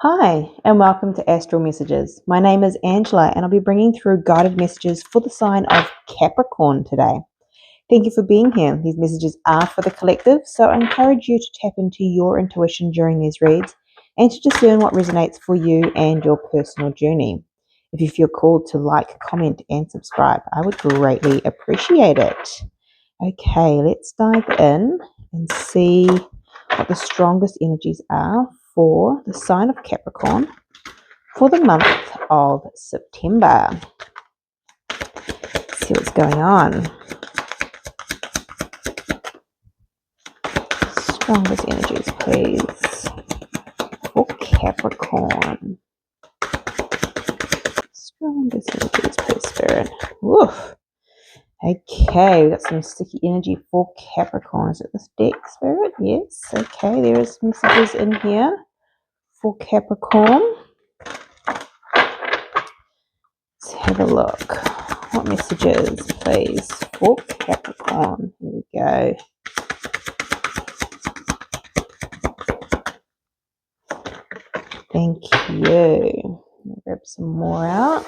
Hi, and welcome to Astral Messages. My name is Angela, and I'll be bringing through guided messages for the sign of Capricorn today. Thank you for being here. These messages are for the collective, so I encourage you to tap into your intuition during these reads and to discern what resonates for you and your personal journey. If you feel called to like, comment, and subscribe, I would greatly appreciate it. Okay, let's dive in and see what the strongest energies are for the sign of Capricorn for the month of September. Let's see what's going on. Strongest energies, please, for Capricorn. Strongest energies, please, Spirit. Woof. Okay, we got some sticky energy for Capricorn. Is it this deck, Spirit? Yes. Okay, there is messages in here for Capricorn. Let's have a look. What messages, please, for Capricorn? Here we go. Thank you. I'll grab some more out.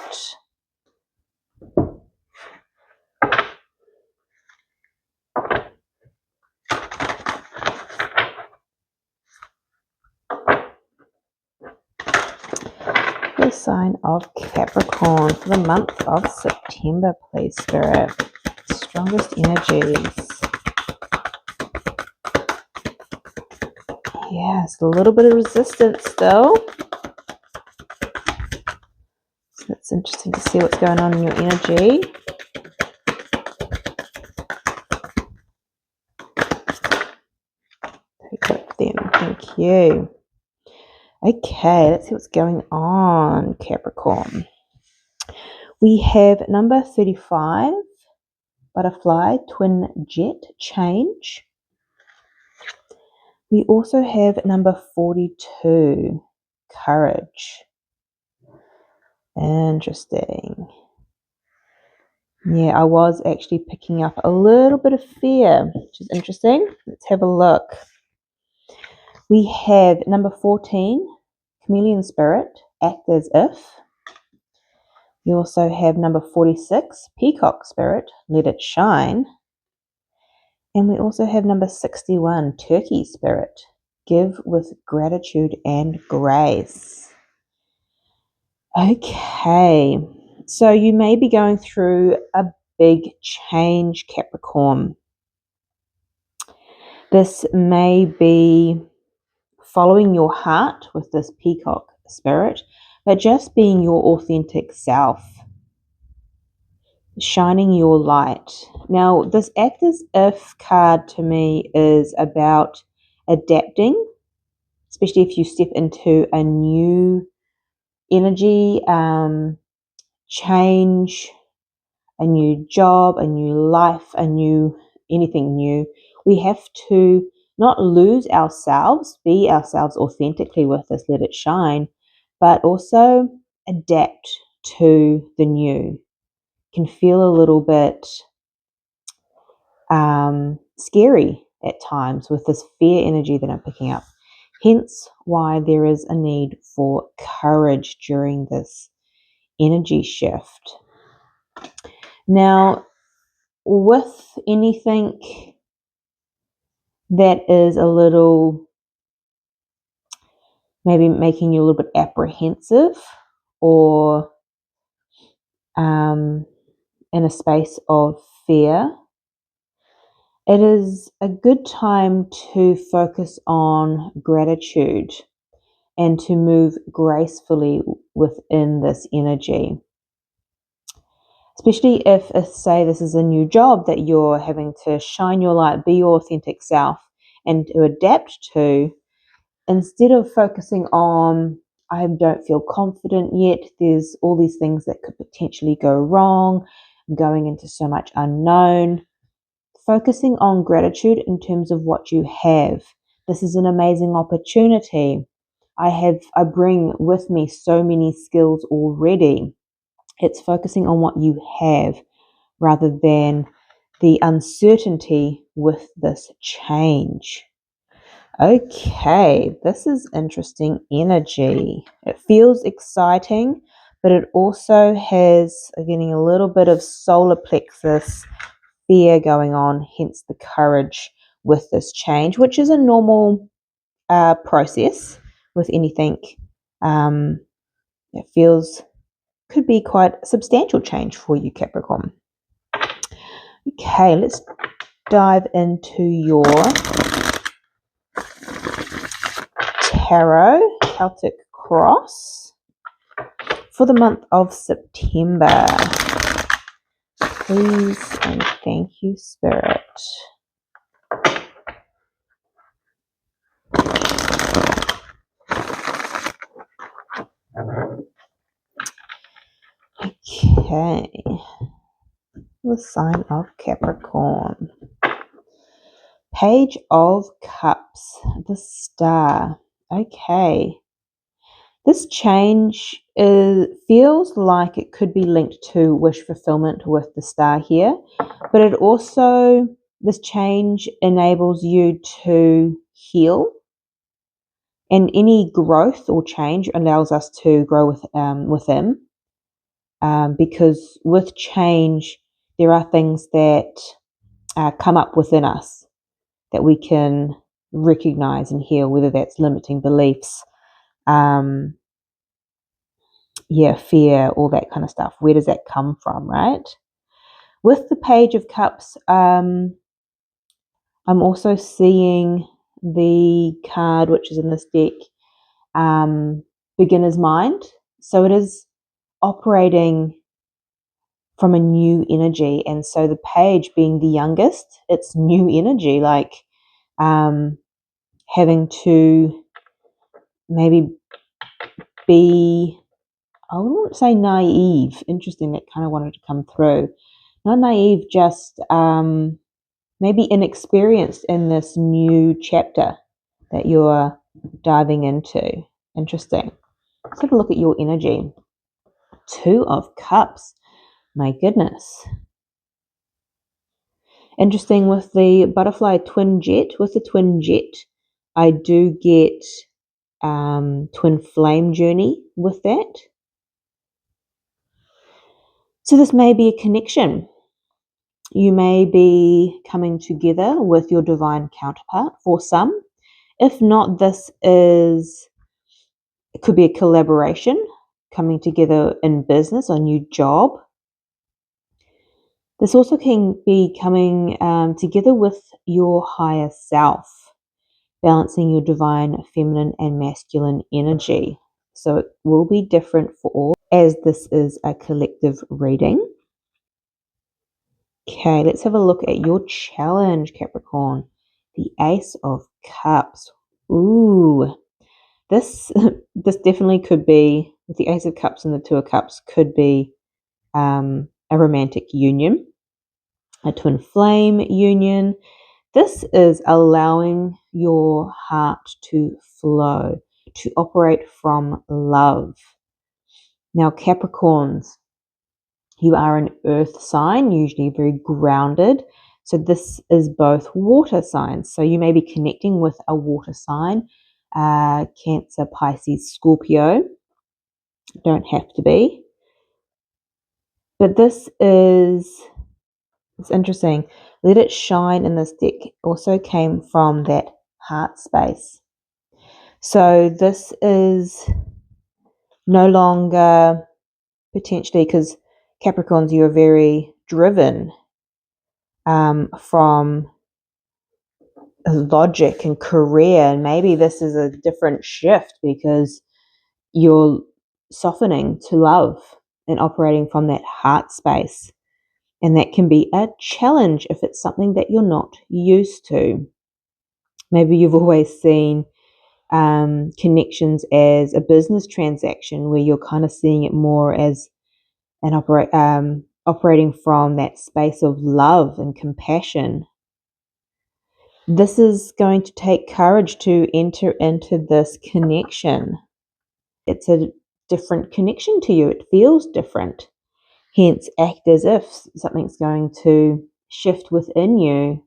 The sign of Capricorn for the month of September, please, Spirit. Strongest energies. Yes, a little bit of resistance still. So it's interesting to see what's going on in your energy. Very good then. Thank you. Okay, let's see what's going on, Capricorn. We have number 35, butterfly, twin jet, change. We also have number 42, courage. Interesting. Yeah, I was actually picking up a little bit of fear, which is interesting. Let's have a look. We have number 14, chameleon spirit, act as if. We also have number 46, peacock spirit, let it shine. And we also have number 61, turkey spirit, give with gratitude and grace. Okay, so you may be going through a big change, Capricorn. This may be following your heart with this peacock spirit, but just being your authentic self, shining your light. Now, this act as if card to me is about adapting, especially if you step into a new energy, change, a new job, a new life, anything new. We have to not lose ourselves, be ourselves authentically with this let it shine, but also adapt to the new. Can feel a little bit scary at times with this fear energy that I'm picking up. Hence why there is a need for courage during this energy shift. Now, with anything that is a little, maybe making you a little bit apprehensive or in a space of fear, it is a good time to focus on gratitude and to move gracefully within this energy. Especially if, say, this is a new job that you're having to shine your light, be your authentic self, and to adapt to, instead of focusing on, I don't feel confident yet, there's all these things that could potentially go wrong, going into so much unknown, focusing on gratitude in terms of what you have. This is an amazing opportunity. I bring with me so many skills already. It's focusing on what you have rather than the uncertainty with this change. Okay, this is interesting energy. It feels exciting, but it also has, getting a little bit of solar plexus fear going on, hence the courage with this change, which is a normal process with anything. It feels could be quite a substantial change for you, Capricorn. Okay, let's dive into your Tarot Celtic Cross for the month of September. Please and thank you, Spirit. Okay, the sign of Capricorn. Page of Cups, the Star. Okay. This change feels like it could be linked to wish fulfillment with the star here, but it also, this change enables you to heal, and any growth or change allows us to grow within, because with change, there are things that come up within us that we can recognize and heal, whether that's limiting beliefs, fear, all that kind of stuff. Where does that come from, right? With the Page of Cups, I'm also seeing the card which is in this deck, Beginner's Mind. So it is operating from a new energy, and so the page being the youngest, it's new energy, like having to maybe be, I wouldn't say naive. Interesting, that kind of wanted to come through. Not naive, just maybe inexperienced in this new chapter that you're diving into. Interesting. Let's have a look at your energy. Two of Cups. My goodness. Interesting with the butterfly twin jet. With the twin jet, I do get twin flame journey with that. So this may be a connection. You may be coming together with your divine counterpart for some. If not, it could be a collaboration, coming together in business, a new job. This also can be coming together with your higher self, balancing your divine feminine and masculine energy. So it will be different for all, as this is a collective reading. Okay, let's have a look at your challenge, Capricorn. The Ace of Cups. Ooh, this definitely could be, with the Ace of Cups and the Two of Cups, could be a romantic union, a twin flame union. This is allowing your heart to flow, to operate from love. Now, Capricorns, you are an earth sign, usually very grounded. So this is both water signs. So you may be connecting with a water sign, Cancer, Pisces, Scorpio. Don't have to be. But this is, it's interesting. Let It Shine in this deck also came from that heart space. So this is no longer potentially, because Capricorns, you're very driven from logic and career, and maybe this is a different shift because you're softening to love and operating from that heart space, and that can be a challenge if it's something that you're not used to. Maybe you've always seen connections as a business transaction, where you're kind of seeing it more as an operating from that space of love and compassion. This is going to take courage to enter into this connection. It's a different connection to you. It feels different. Hence, act as if something's going to shift within you,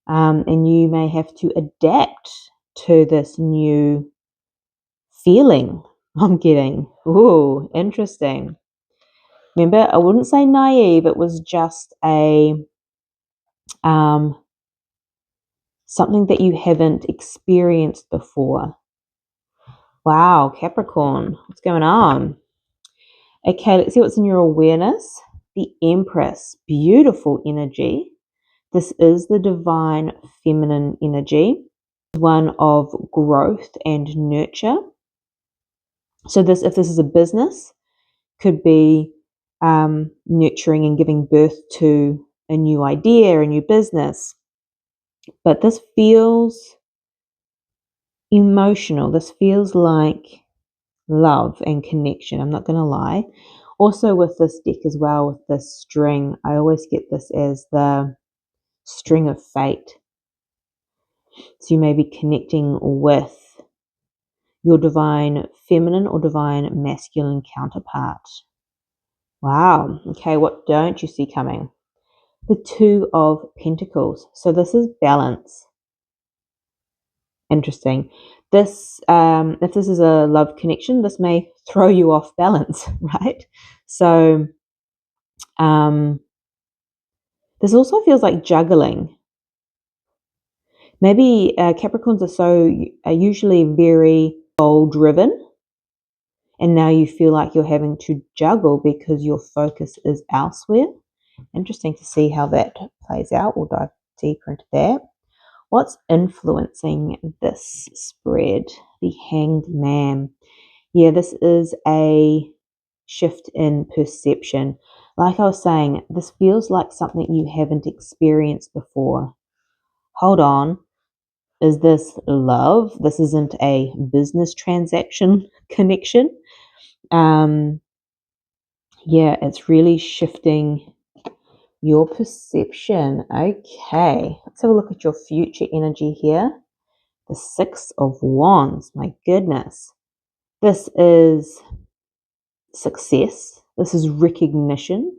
and you may have to adapt to this new feeling I'm getting. Ooh, interesting. Remember, I wouldn't say naive. It was just a something that you haven't experienced before. Wow, Capricorn, what's going on? Okay, let's see what's in your awareness. The Empress, beautiful energy. This is the divine feminine energy, one of growth and nurture. So this, if this is a business, could be nurturing and giving birth to a new idea, a new business. But this feels emotional. This feels like love and connection. I'm not going to lie. Also with this deck as well, with this string, I always get this as the string of fate. So you may be connecting with your divine feminine or divine masculine counterpart. Wow. Okay, what don't you see coming? The Two of Pentacles. So this is balance. Interesting. This, if this is a love connection, this may throw you off balance, right? So this also feels like juggling. Maybe Capricorns are usually very goal-driven, and now you feel like you're having to juggle because your focus is elsewhere. Interesting to see how that plays out. We'll dive deeper into that. What's influencing this spread? The Hanged Man. Yeah, this is a shift in perception. Like I was saying, this feels like something you haven't experienced before. Hold on. Is this love? This isn't a business transaction connection. Yeah, it's really shifting your perception. Okay, let's have a look at your future energy here. The Six of Wands. My goodness. This is success. This is recognition.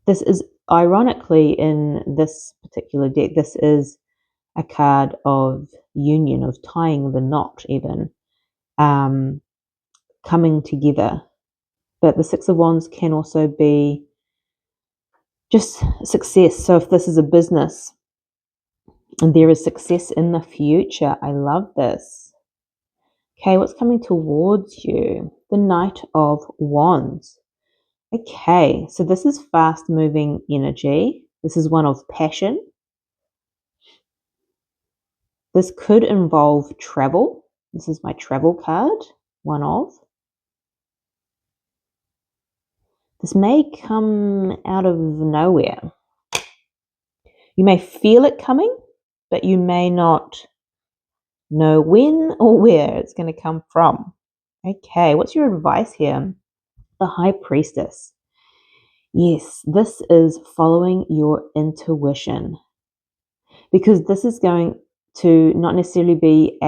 This is, ironically, in this particular deck, this is a card of union, of tying the knot even, coming together. But the Six of Wands can also be just success. So if this is a business and there is success in the future, I love this. Okay, what's coming towards you? The Knight of Wands. Okay, so this is fast moving energy. This is one of passion. This could involve travel. This is my travel card, one of. This may come out of nowhere. You may feel it coming, but you may not know when or where it's going to come from. Okay, what's your advice here? The High Priestess. Yes, this is following your intuition, because this is going to not necessarily be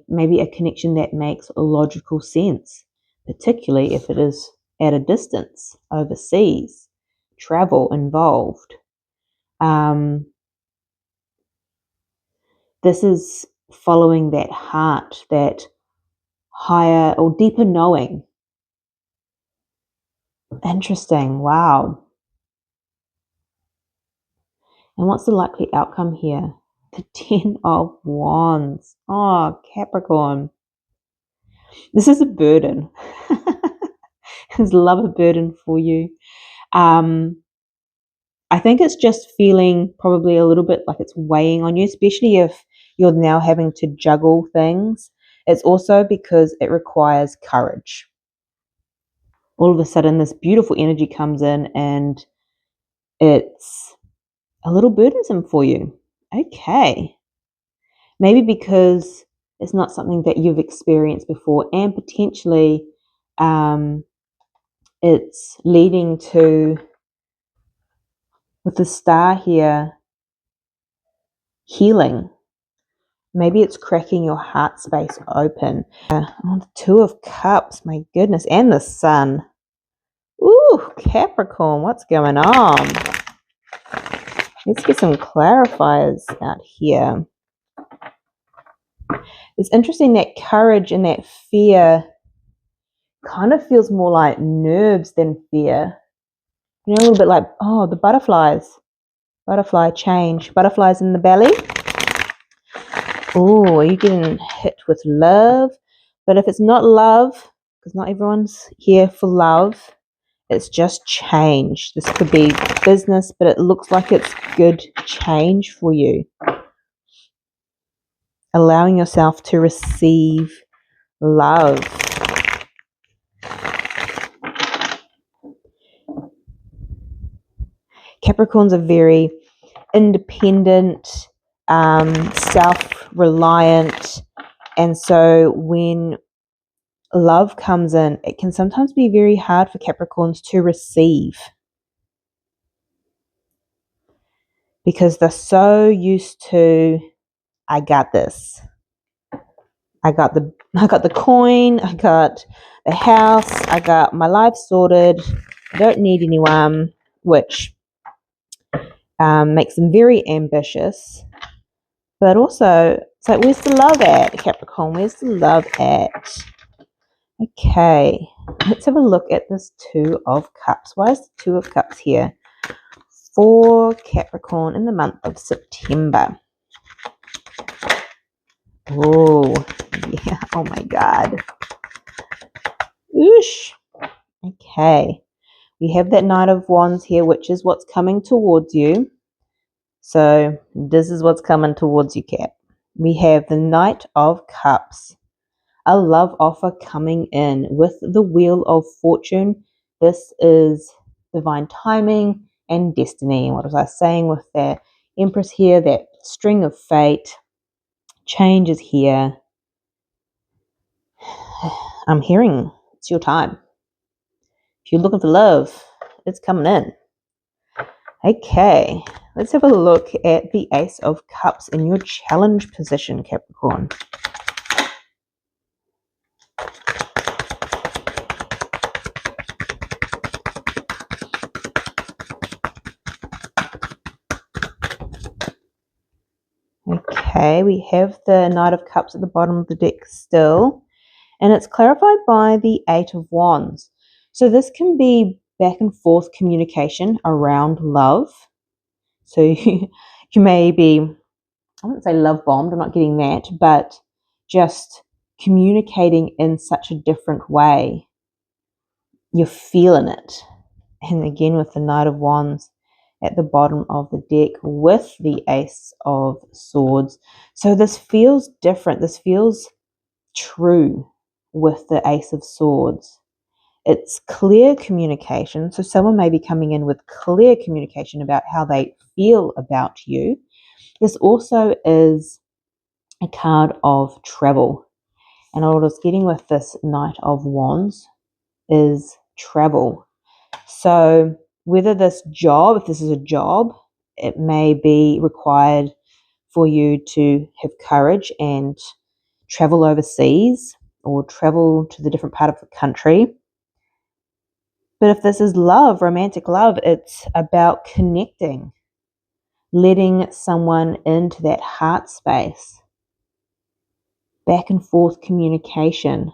maybe a connection that makes logical sense, particularly if it is at a distance, overseas, travel involved. This is following that heart, that higher or deeper knowing. Interesting. Wow. And what's the likely outcome here? The Ten of Wands. Oh, Capricorn. This is a burden. Is love a burden for you? I think it's just feeling probably a little bit like it's weighing on you, especially if you're now having to juggle things. It's also because it requires courage. All of a sudden, this beautiful energy comes in and it's a little burdensome for you. Okay. Maybe because it's not something that you've experienced before, and potentially it's leading to, with the star here, healing. Maybe it's cracking your heart space open. The Two of Cups, my goodness, and the Sun. Ooh, Capricorn, what's going on? Let's get some clarifiers out here. It's interesting that courage and that fear kind of feels more like nerves than fear. You know, a little bit like, oh, the butterflies. Butterfly change. Butterflies in the belly. Oh, are you getting hit with love? But if it's not love, because not everyone's here for love, it's just change. This could be business, but it looks like it's good change for you. Allowing yourself to receive love. Capricorns are very independent, self-reliant, and so when love comes in, it can sometimes be very hard for Capricorns to receive because they're so used to, I got this. I got the coin, I got the house, I got my life sorted. I don't need anyone, which makes them very ambitious. But also, it's like, where's the love at, Capricorn? Where's the love at? Okay, let's have a look at this Two of Cups. Why is the Two of Cups here for Capricorn in the month of September? Oh, yeah. Oh my God. Oosh. Okay. We have that Knight of Wands here, which is what's coming towards you. So this is what's coming towards you, Cap. We have the Knight of Cups. A love offer coming in with the Wheel of Fortune. This is divine timing and destiny. What was I saying with that Empress here? That string of fate. Change is here. I'm hearing it's your time. If you're looking for love, it's coming in. Okay, let's have a look at the Ace of Cups in your challenge position, Capricorn. Okay, we have the Knight of Cups at the bottom of the deck still, and it's clarified by the Eight of Wands. So this can be back and forth communication around love. So you may be, I wouldn't say love bombed, I'm not getting that, but just communicating in such a different way. You're feeling it. And again, with the Knight of Wands at the bottom of the deck with the Ace of Swords. So this feels different. This feels true with the Ace of Swords. It's clear communication. So someone may be coming in with clear communication about how they feel about you. This also is a card of travel. And what I was getting with this Knight of Wands is travel. So whether if this is a job, it may be required for you to have courage and travel overseas or travel to the different part of the country. But if this is love, romantic love, it's about connecting, letting someone into that heart space, back and forth communication.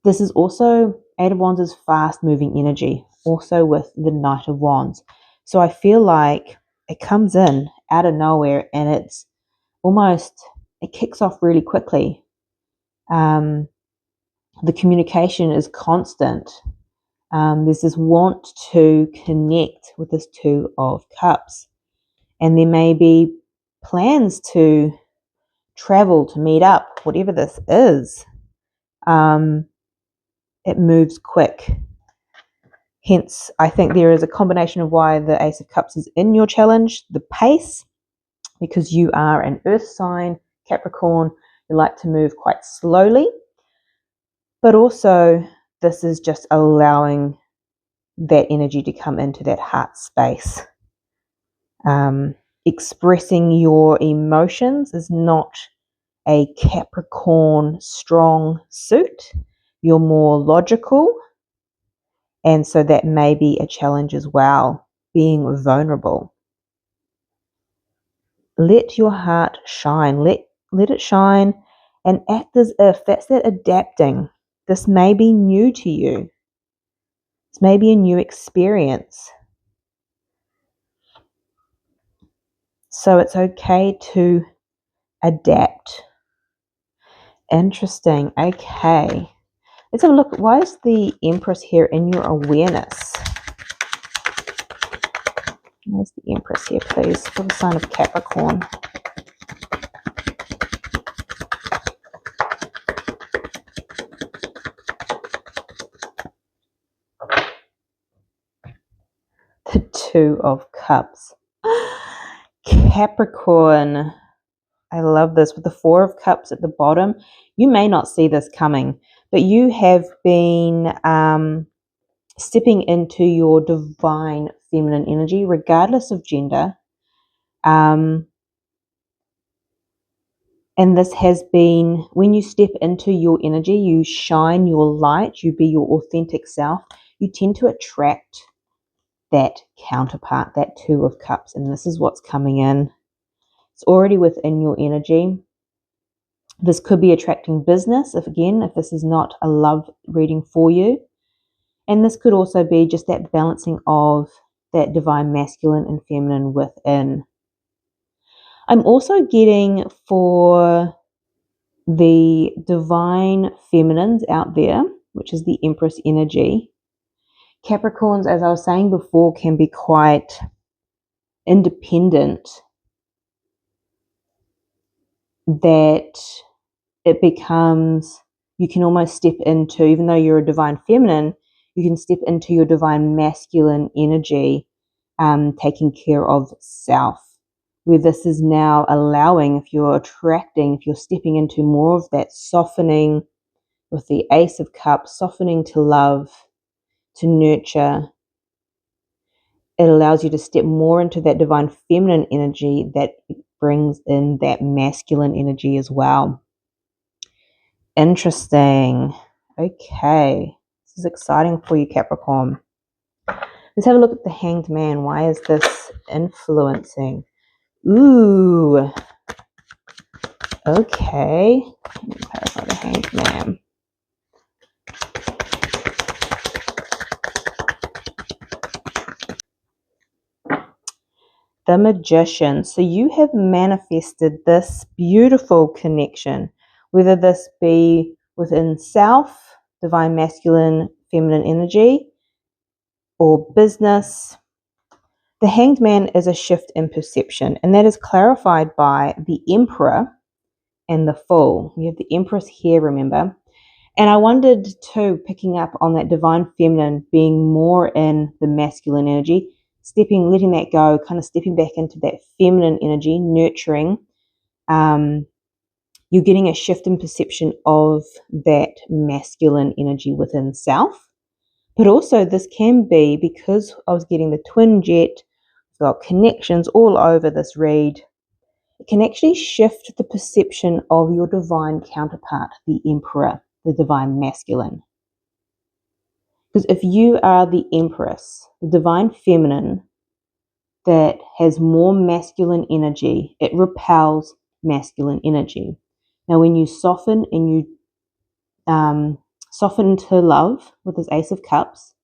This is also, Eight of Wands is fast moving energy, also with the Knight of Wands. So I feel like it comes in out of nowhere and it's almost, it kicks off really quickly. The communication is constant. There's this want to connect with this Two of Cups. And there may be plans to travel, to meet up, whatever this is. It moves quick. Hence, I think there is a combination of why the Ace of Cups is in your challenge, the pace, because you are an earth sign, Capricorn, you like to move quite slowly, but also this is just allowing that energy to come into that heart space. Expressing your emotions is not a Capricorn strong suit. You're more logical. And so that may be a challenge as well, being vulnerable. Let your heart shine. Let let it shine, and act as if. That's that adapting. This may be new to you. It's maybe a new experience. So it's okay to adapt. Interesting. Okay. Let's have a look. Why is the Empress here in your awareness? Where's the Empress here, please, for the sign of Capricorn? The Two of Cups. Capricorn. I love this. With the Four of Cups at the bottom, you may not see this coming, but you have been stepping into your divine feminine energy, regardless of gender. And this has been, when you step into your energy, you shine your light, you be your authentic self, you tend to attract that counterpart, that Two of Cups. And this is what's coming in. It's already within your energy. This could be attracting business, if this is not a love reading for you. And this could also be just that balancing of that divine masculine and feminine within. I'm also getting for the divine feminines out there, which is the Empress energy. Capricorns, as I was saying before, can be quite independent, that it becomes, you can almost step into, even though you're a divine feminine, you can step into your divine masculine energy, taking care of self, where this is now allowing, if you're stepping into more of that softening with the Ace of Cups, softening to love, to nurture, it allows you to step more into that divine feminine energy that brings in that masculine energy as well. Interesting. Okay. This is exciting for you, Capricorn. Let's have a look at the Hanged Man. Why is this influencing? Ooh. Okay. Let me clarify the Hanged Man. The Magician. So you have manifested this beautiful connection, whether this be within self, divine masculine, feminine energy, or business. The Hanged Man is a shift in perception, and that is clarified by the Emperor and the Fool. You have the Empress here, remember? And I wondered too, picking up on that divine feminine being more in the masculine energy, letting that go, kind of stepping back into that feminine energy, nurturing. You're getting a shift in perception of that masculine energy within self. But also this can be, because I was getting the twin jet, got connections all over this read, it can actually shift the perception of your divine counterpart, the Emperor, the divine masculine. Because if you are the Empress, the divine feminine that has more masculine energy, it repels masculine energy. Now, when you soften and you soften to love with this Ace of Cups,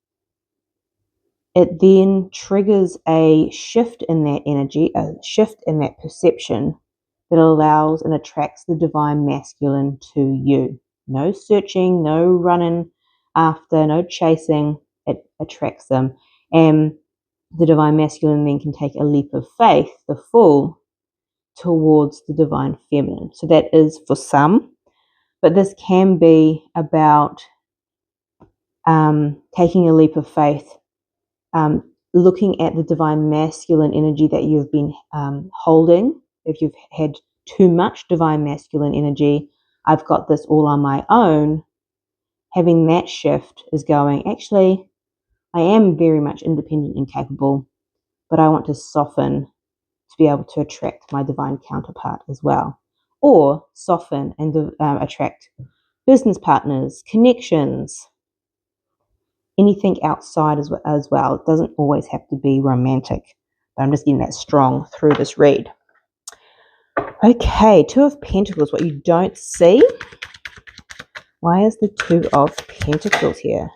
it then triggers a shift in that energy, a shift in that perception that allows and attracts the divine masculine to you. No searching, no running after, no chasing. It attracts them. And the divine masculine then can take a leap of faith, the Fool, towards the divine feminine. So that is for some. But this can be about taking a leap of faith, looking at the divine masculine energy that you've been holding. If you've had too much divine masculine energy, I've got this all on my own. Having that shift is going, actually, I am very much independent and capable, but I want to soften to be able to attract my divine counterpart as well. Or soften and attract business partners, connections, anything outside as well. It doesn't always have to be romantic, but I'm just getting that strong through this read. Okay, Two of Pentacles, what you don't see. Why is the Two of Pentacles here?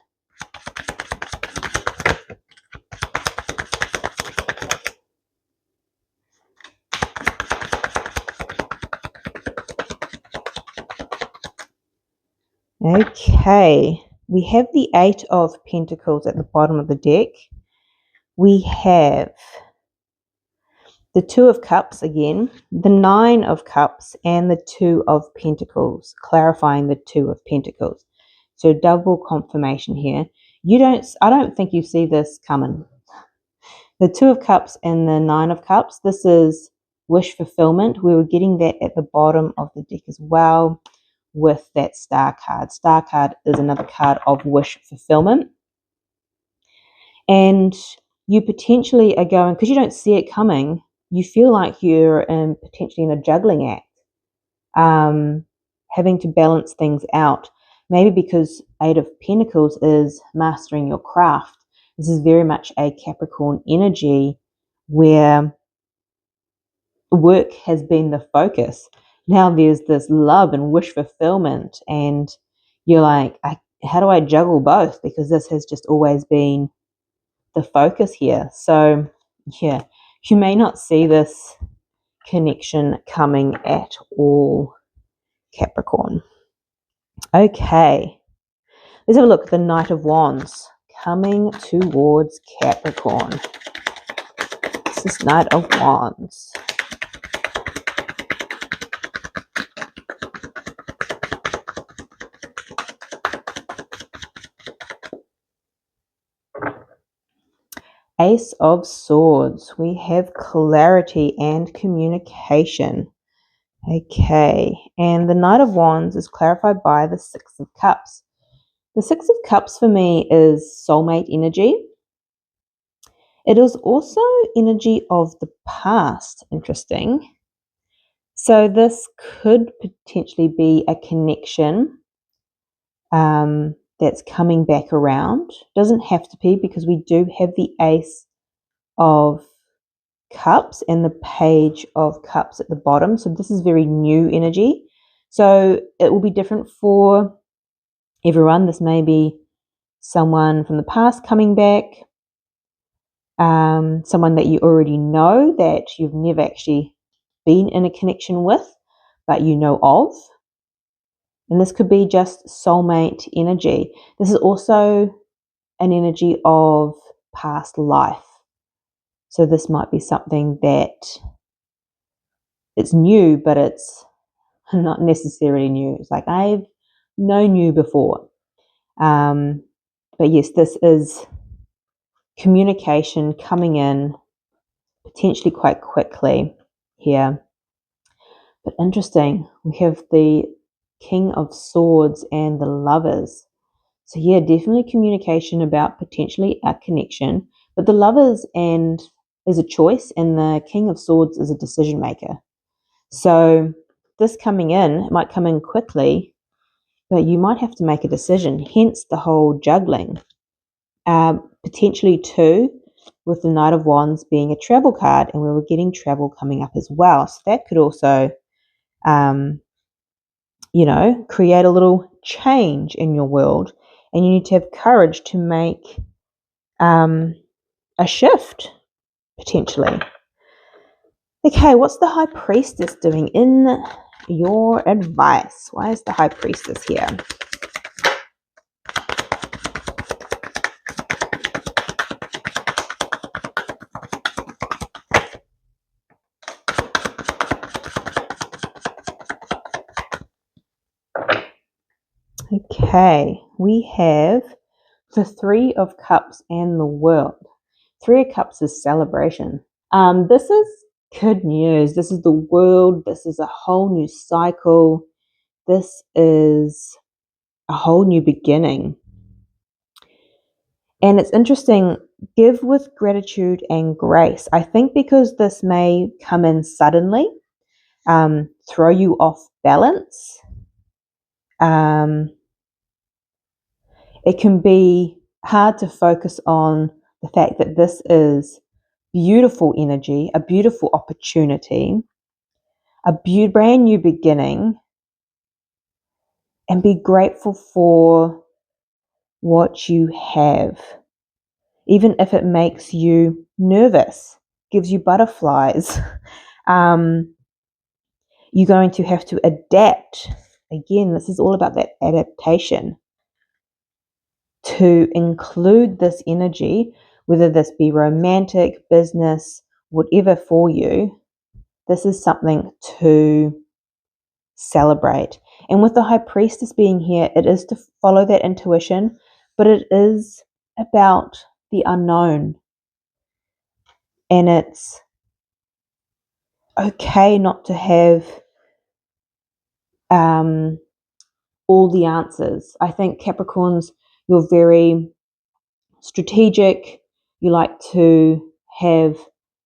Okay, we have the Eight of Pentacles at the bottom of the deck. We have the Two of Cups again, the Nine of Cups, and the Two of Pentacles, clarifying the Two of Pentacles. So double confirmation here. I don't think you see this coming. The Two of Cups and the Nine of Cups, this is wish fulfillment. We were getting that at the bottom of the deck as well with that Star card. Star card is another card of wish fulfillment. And you potentially are going, because you don't see it coming, you feel like you're potentially in a juggling act, having to balance things out. Maybe because Eight of Pentacles is mastering your craft. This is very much a Capricorn energy where work has been the focus. Now there's this love and wish fulfillment, and you're like, how do I juggle both? Because this has just always been the focus here. So yeah, you may not see this connection coming at all, Capricorn. Okay, let's have a look at the Knight of Wands coming towards Capricorn. This is Knight of Wands. Ace of Swords. We have clarity and communication. Okay, and the Knight of Wands is clarified by the Six of Cups. The Six of Cups for me is soulmate energy. It is also energy of the past. Interesting. So this could potentially be a connection that's coming back around. Doesn't have to be, because we do have the Ace of Cups and the Page of Cups at the bottom. So this is very new energy. So it will be different for everyone. This may be someone from the past coming back, someone that you already know that you've never actually been in a connection with, but you know of. And this could be just soulmate energy. This is also an energy of past life. So this might be something that it's new, but it's not necessarily new. It's like, I've known you before. But yes, this is communication coming in potentially quite quickly here. But interesting, we have the King of Swords and the Lovers. So yeah, definitely communication about potentially a connection. But the Lovers and is a choice, and the King of Swords is a decision maker. So this coming in, it might come in quickly, but you might have to make a decision, hence the whole juggling. Potentially too, with the Knight of Wands being a travel card, and we were getting travel coming up as well. So that could also, create a little change in your world, and you need to have courage to make a shift, potentially. Okay, what's the High Priestess doing in your advice? Why is the High Priestess here? Okay, we have the Three of Cups and the World. Three of Cups is celebration. This is good news. This is the world. This is a whole new cycle. This is a whole new beginning. And it's interesting, give with gratitude and grace. I think because this may come in suddenly, throw you off balance. It can be hard to focus on the fact that this is beautiful energy, a beautiful opportunity, a brand new beginning, and be grateful for what you have, even if it makes you nervous, gives you butterflies. You're going to have to adapt. Again, this is all about that adaptation to include this energy, whether this be romantic, business, whatever for you. This is something to celebrate. And with the High Priestess being here, it is to follow that intuition, but it is about the unknown. And it's okay not to have all the answers. I think Capricorns, you're very strategic. You like to have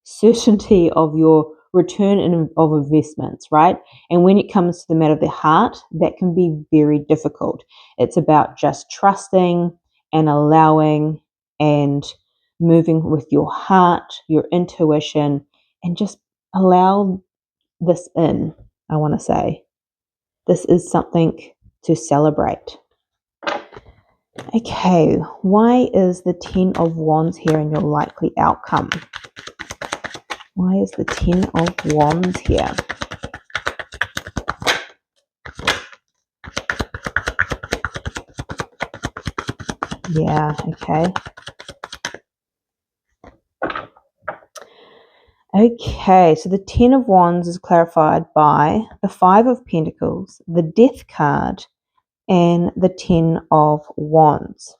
certainty of your return of investments, right? And when it comes to the matter of the heart, that can be very difficult. It's about just trusting and allowing and moving with your heart, your intuition, and just allow this in. I want to say this is something to celebrate. Okay, why is the Ten of Wands here in your likely outcome? Why is the Ten of Wands here? Yeah, okay. Okay, so the Ten of Wands is clarified by the Five of Pentacles, the Death card, and the Ten of Wands.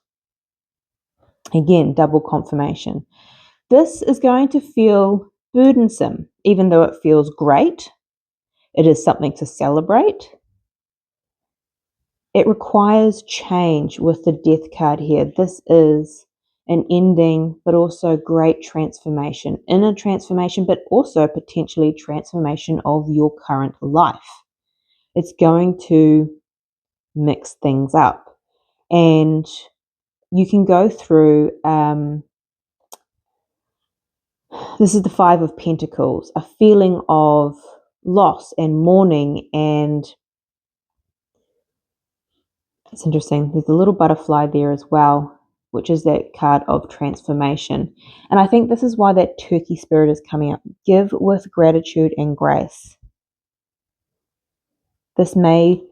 Again, double confirmation. This is going to feel burdensome, even though it feels great. It is something to celebrate. It requires change with the Death card here. This is an ending, but also great transformation. Inner transformation, but also potentially transformation of your current life. It's going to mix things up. And you can go through, this is the Five of Pentacles, a feeling of loss and mourning, and it's interesting. There's a little butterfly there as well, which is that card of transformation. And I think this is why that turkey spirit is coming up. Give with gratitude and grace. This may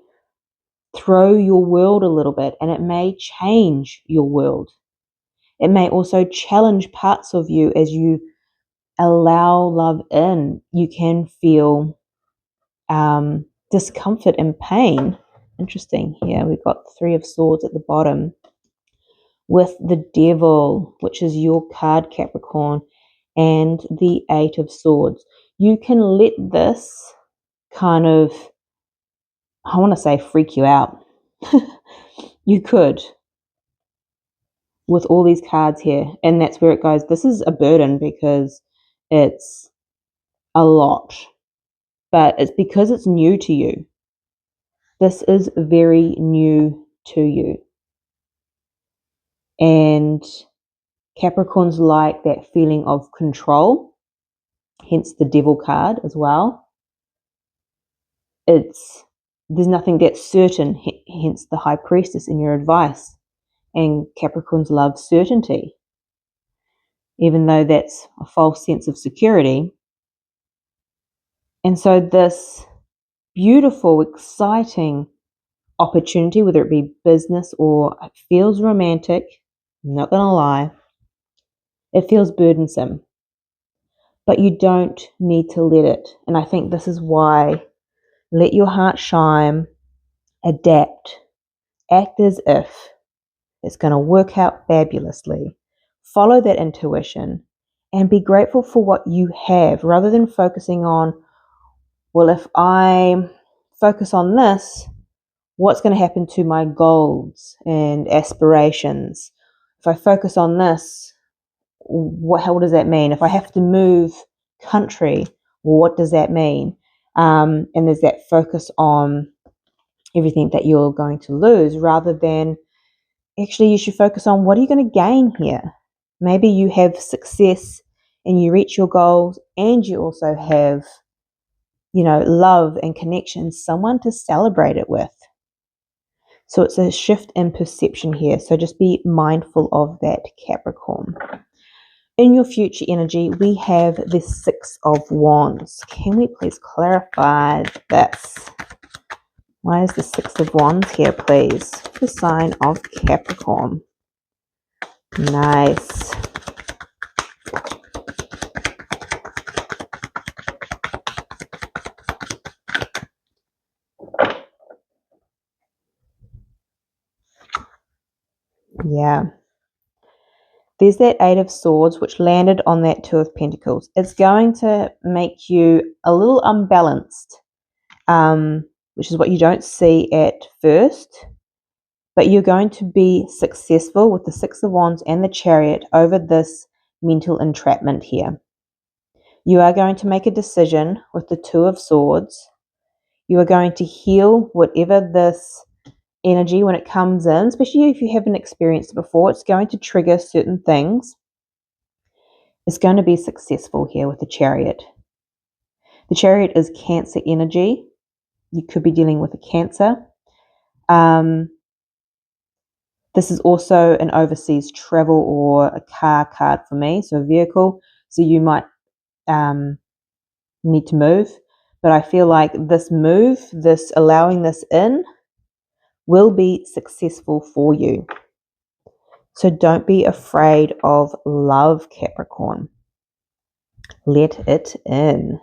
throw your world a little bit, and it may change your world. It may also challenge parts of you as you allow love in. You can feel discomfort and pain. Interesting. Here we've got the Three of Swords at the bottom with the Devil, which is your card, Capricorn, and the Eight of Swords. You can let this kind of, I want to say, freak you out. You could, with all these cards here, and that's where it goes. This is a burden because it's a lot, but it's because it's new to you. This is very new to you. And Capricorns like that feeling of control, hence the Devil card as well. There's nothing that's certain, hence the High Priestess in your advice. And Capricorns love certainty, even though that's a false sense of security. And so this beautiful, exciting opportunity, whether it be business or it feels romantic, I'm not going to lie, it feels burdensome, but you don't need to let it. And I think this is why let your heart shine, adapt, act as if it's going to work out fabulously. Follow that intuition and be grateful for what you have rather than focusing on, well, if I focus on this, what's going to happen to my goals and aspirations? If I focus on this, what does that mean? If I have to move country, what does that mean? And there's that focus on everything that you're going to lose rather than actually you should focus on what are you going to gain here. Maybe you have success and you reach your goals and you also have love and connection, someone to celebrate it with. So it's a shift in perception here. So just be mindful of that, Capricorn. In your future energy, we have the Six of Wands. Can we please clarify this? Why is the Six of Wands here, please? The sign of Capricorn. Nice. Yeah. There's that Eight of Swords, which landed on that Two of Pentacles. It's going to make you a little unbalanced, which is what you don't see at first. But you're going to be successful with the Six of Wands and the Chariot over this mental entrapment here. You are going to make a decision with the Two of Swords. You are going to heal whatever this energy, when it comes in, especially if you haven't experienced it before, it's going to trigger certain things. It's going to be successful here with the Chariot. The Chariot is Cancer energy. You could be dealing with a Cancer. This is also an overseas travel or a car card for me, so a vehicle. So you might need to move. But I feel like this move, this allowing this in, will be successful for you. So don't be afraid of love, Capricorn. Let it in.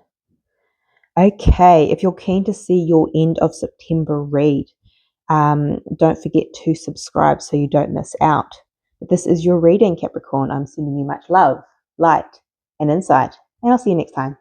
Okay, if you're keen to see your end of September read, don't forget to subscribe so you don't miss out. But this is your reading, Capricorn. I'm sending you much love, light, and insight, and I'll see you next time.